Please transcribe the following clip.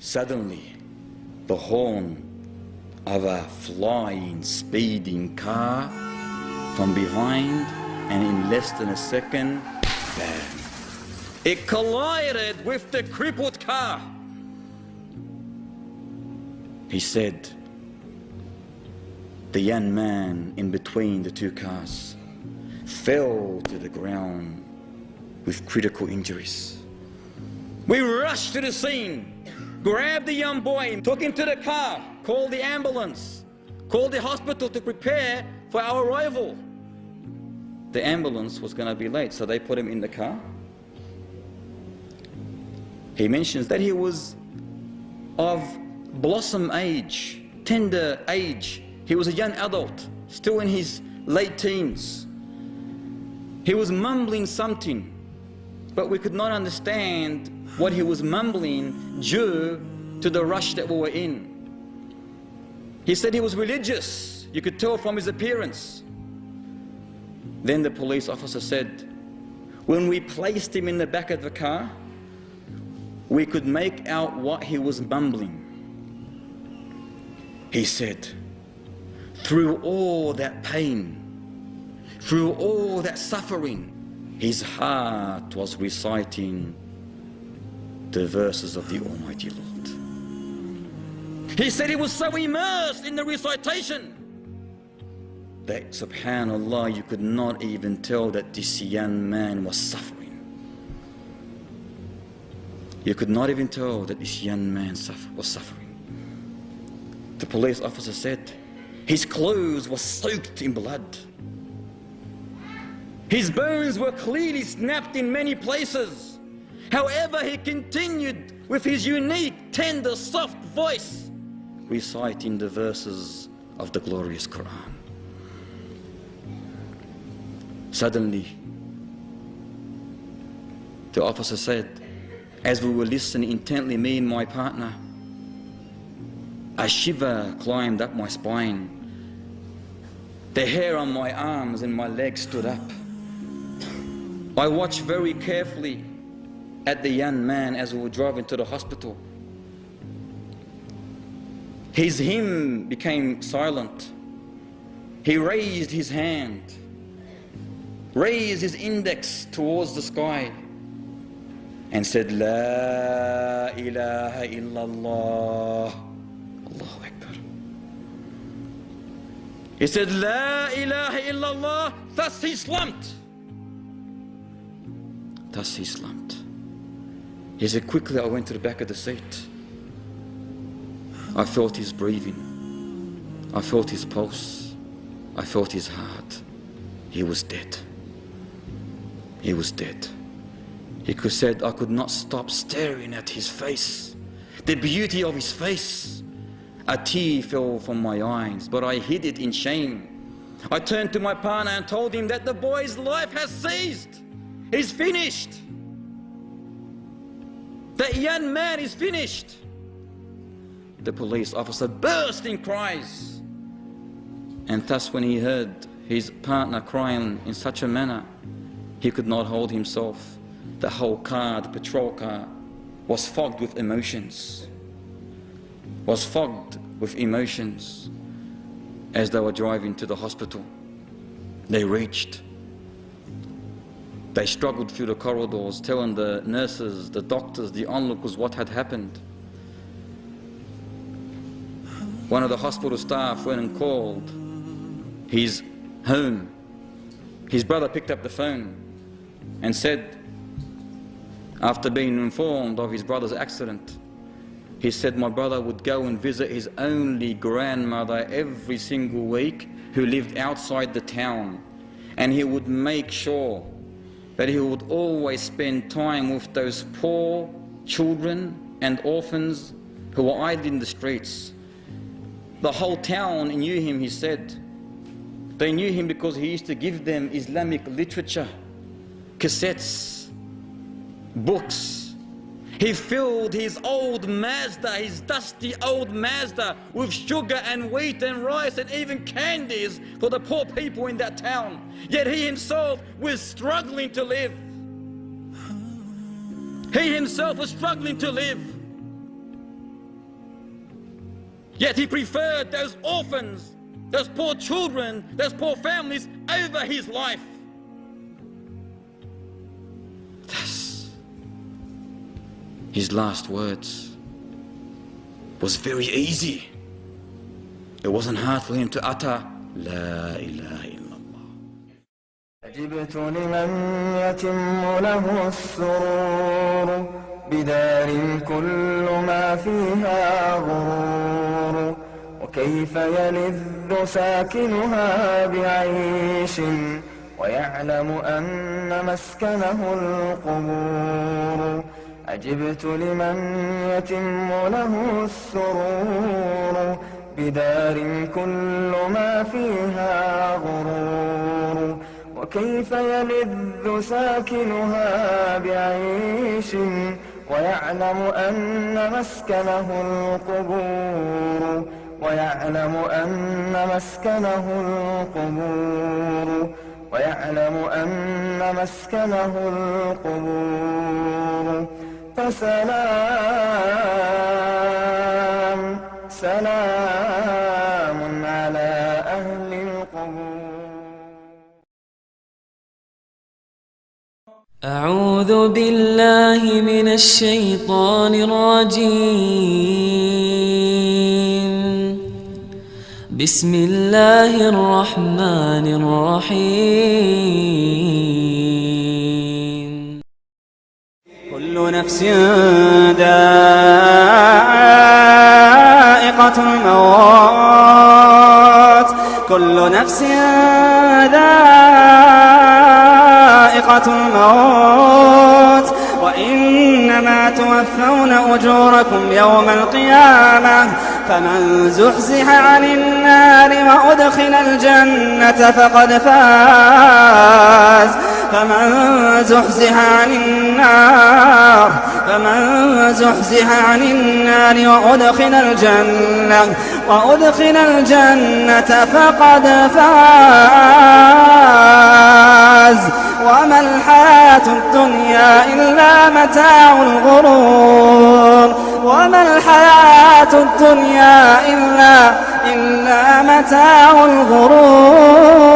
Suddenly, the horn of a flying, speeding car from behind, and in less than a second, bam! It collided with the crippled car. He said, the young man in between the two cars fell to the ground with critical injuries. We rushed to the scene, grabbed the young boy, took him to the car, called the ambulance, called the hospital to prepare for our arrival. The ambulance was going to be late, so they put him in the car. He mentions that he was of blossom age, tender age. He was a young adult, still in his late teens. He was mumbling something, but we could not understand what he was mumbling due to the rush that we were in. He said he was religious. You could tell from his appearance. Then the police officer said, when we placed him in the back of the car, we could make out what he was mumbling. He said, through all that pain, through all that suffering, his heart was reciting the verses of the Almighty Lord. He said he was so immersed in the recitation that, subhanallah, you could not even tell that this young man was suffering. You could not even tell that this young man was suffering. The police officer said his clothes were soaked in blood. His bones were clearly snapped in many places. However, he continued with his unique, tender, soft voice, reciting the verses of the glorious Quran. Suddenly, the officer said, as we were listening intently, me and my partner, a shiver climbed up my spine. The hair on my arms and my legs stood up. I watched very carefully at the young man as we were driving to the hospital. His hymn became silent. He raised his hand, raised his index towards the sky, and said, La ilaha illallah. Allahu Akbar. He said, La ilaha illallah. Thus he slumped. Thus he slumped. He said, quickly I went to the back of the seat. I felt his breathing. I felt his pulse. I felt his heart. He was dead. He was dead. He said, I could not stop staring at his face, the beauty of his face. A tear fell from my eyes, but I hid it in shame. I turned to my partner and told him that the boy's life has ceased. He's finished. That young man is finished. The police officer burst in cries. And thus when he heard his partner crying in such a manner, he could not hold himself. The whole car, the patrol car, was fogged with emotions. Was fogged with emotions as they were driving to the hospital. They reached. They struggled through the corridors, telling the nurses, the doctors, the onlookers what had happened. One of the hospital staff went and called his home. His brother picked up the phone and said, after being informed of his brother's accident, he said my brother would go and visit his only grandmother every single week who lived outside the town, and he would make sure that he would always spend time with those poor children and orphans who were idle in the streets. The whole town knew him, he said. They knew him because he used to give them Islamic literature, cassettes, books. He filled his old Mazda, his dusty old Mazda, with sugar and wheat and rice and even candies for the poor people in that town. Yet he himself was struggling to live. He himself was struggling to live. Yet he preferred those orphans, those poor children, those poor families over his life. Thus, his last words was very easy. It wasn't hard for him to utter, La ilaha illallah. أجبت لمن يتم له السرور بدار كل ما فيها غرور وكيف يلذ ساكنها بعيش ويعلم أن مسكنه القبور أجبت لمن يتم له السرور بدار كل ما فيها غرور وكيف يلذ ساكنها بعيش ويعلم أن مسكنه القبور ويعلم أن مسكنه القبور ويعلم أن مسكنه القبور فسلام سلام على أهل القبور. أعوذ بالله من الشيطان الرجيم. بسم الله الرحمن الرحيم. كل نفس ذائقة الموت كل نفس ذائقة الموت وإنما توفون أجوركم يوم القيامة فمن زحزح عن النار وأدخل الجنة فقد فاز فمن زحزح عن النار وأدخل الجنة فقد فاز وما الحياة الدنيا إلا متاع الغرور وما الحياة الدنيا إلا متاع الغرور.